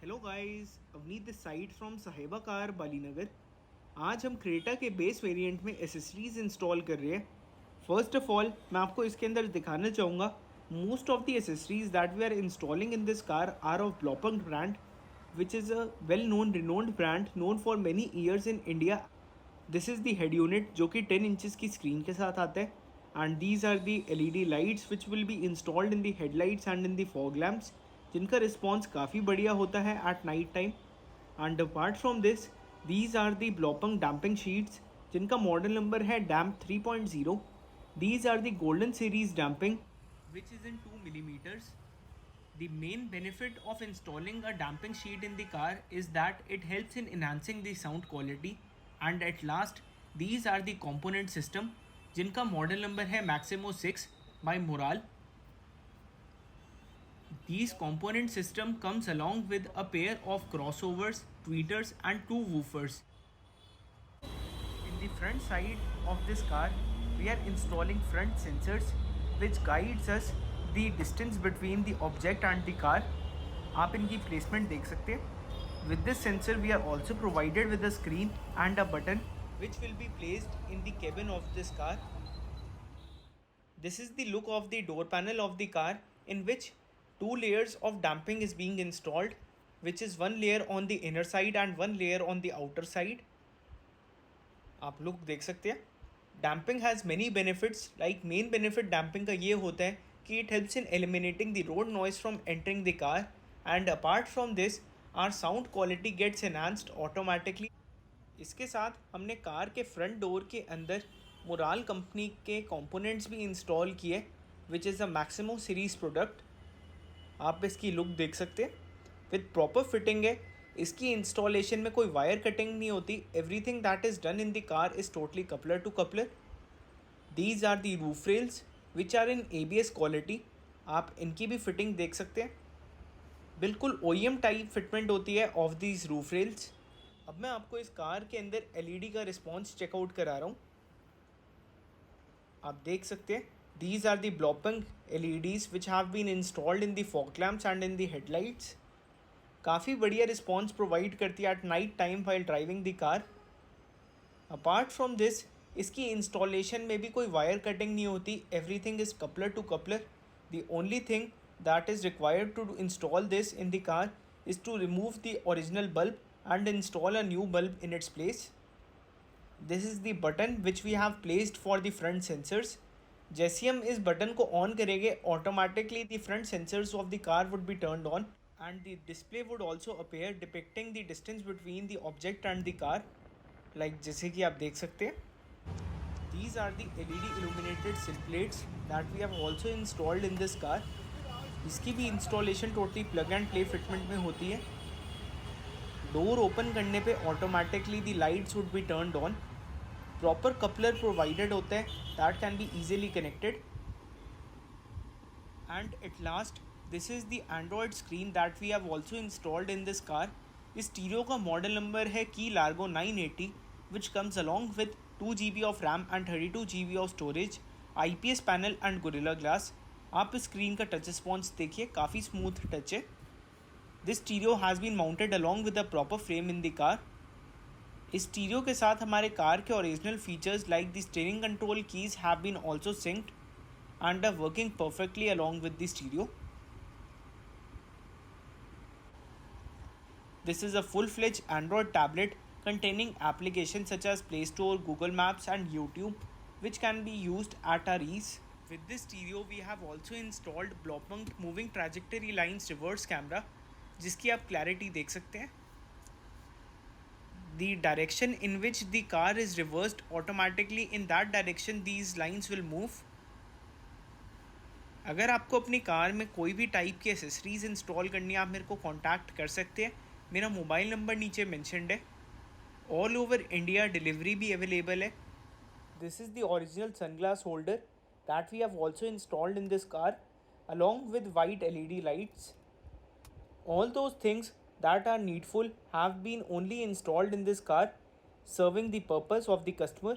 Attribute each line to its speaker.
Speaker 1: Hello guys, Avneet this side from साहिबा car बालीनगर। आज हम क्रेटा के बेस वेरिएंट में एसेसरीज इंस्टॉल कर रहे हैं। फर्स्ट ऑफ ऑल मैं आपको इसके अंदर दिखाना चाहूँगा most of the accessories that we are installing in this car are of Blaupunkt brand, which is a well known renowned brand known for many years in India. This is the head unit जो कि 10 inches की screen के साथ आता है, and these are the LED lights which will be installed in the headlights and in the fog lamps, जिनका response काफ़ी बढ़िया होता है at night time. And apart from this, these are the Blaupunkt damping sheets जिनका model number है damp 3.0। These are the golden series damping which is in 2 millimeters. The main benefit of installing a damping sheet in the car is that it helps in enhancing the sound quality. And at last, these are the component system जिनका model number है Maximo 6 by Moral. These component system comes along with a pair of crossovers, tweeters and two woofers. In the front side of this car, we are installing front sensors which guides us the distance between the object and the car. आप इनकी placement देख सकते हैं. With this sensor, we are also provided with a screen and a button which will be placed in the cabin of this car. This is the look of the door panel of the car, in which two layers of damping is being installed, which is one layer on the inner side and one layer on the outer side. आप look देख सकते हैं. Damping has many benefits. Like main benefit damping का ये होता है कि it helps in eliminating the road noise from entering the car, and apart from this our sound quality gets enhanced automatically. इसके साथ हमने कार के फ्रंट डोर के अंदर मोराल कंपनी के कंपोनेंट्स भी इंस्टॉल किए, which is a Maximo series product. आप इसकी लुक देख सकते हैं. विद प्रॉपर फिटिंग है. इसकी इंस्टॉलेशन में कोई वायर कटिंग नहीं होती. Everything that is done in the car is totally coupler to coupler. These are the roof rails which are in ABS quality. आप इनकी भी फिटिंग देख सकते हैं. बिल्कुल OEM टाइप फिटमेंट होती है ऑफ दीज रूफ रेल्स. अब मैं आपको इस कार के अंदर LED का रिस्पॉन्स चेकआउट करा रहा हूँ. आप देख सकते हैं. दीज आर दी ब्लॉपिंग LEDs which have been installed in the fog lamps and in the headlights. काफ़ी बढ़िया रिस्पॉन्स प्रोवाइड करती है at night time while driving the car. Apart from this, इसकी इंस्टॉलेशन में भी कोई वायर कटिंग नहीं होती. Everything is coupler to coupler. The only thing that is required to install this in the car is to remove the original bulb and install a new bulb in its place. This is the button which we have placed for the front sensors. जैसे हम इस button को on करेंगे, automatically the front sensors of the car would be turned on and the display would also appear depicting the distance between the object and the car, like जैसे कि आप देख सकते हैं. These are the LED illuminated sill plates that we have also installed in this car. इसकी भी installation totally plug and play fitment में होती है. डोर ओपन करने पे automatically the lights would be turned on. Proper coupler provided होता है that can be easily connected. And at last, this is the Android screen that we have also installed in this car. इस stereo का model number है की Largo 980 which comes along with 2 GB of RAM and 32 GB of storage, IPS panel and gorilla glass. आप इस screen का touch response देखिए, काफ़ी smooth touch है. This stereo has been mounted along with a proper frame in the car. इस stereo के साथ हमारे कार के original features like the steering control keys have been also synced and are working perfectly along with the stereo. This is a full-fledged Android tablet containing applications such as Play Store, Google Maps and YouTube, which can be used at our ease. With this stereo, we have also installed Blopmunk moving trajectory lines reverse camera, जिसकी आप clarity देख सकते हैं. The direction in which the car is reversed automatically, in that direction these lines will move. अगर आपको अपनी car में कोई भी टाइप की एसेसरीज इंस्टॉल करनी है, आप मेरे को कांटेक्ट कर सकते हैं. मेरा मोबाइल नंबर नीचे मेंशन्ड है. ऑल ओवर इंडिया डिलीवरी भी अवेलेबल है. This is the original sunglass holder that we have also installed in this car along with white LED lights. All those things that are needful have been only installed in this car, serving the purpose of the customer.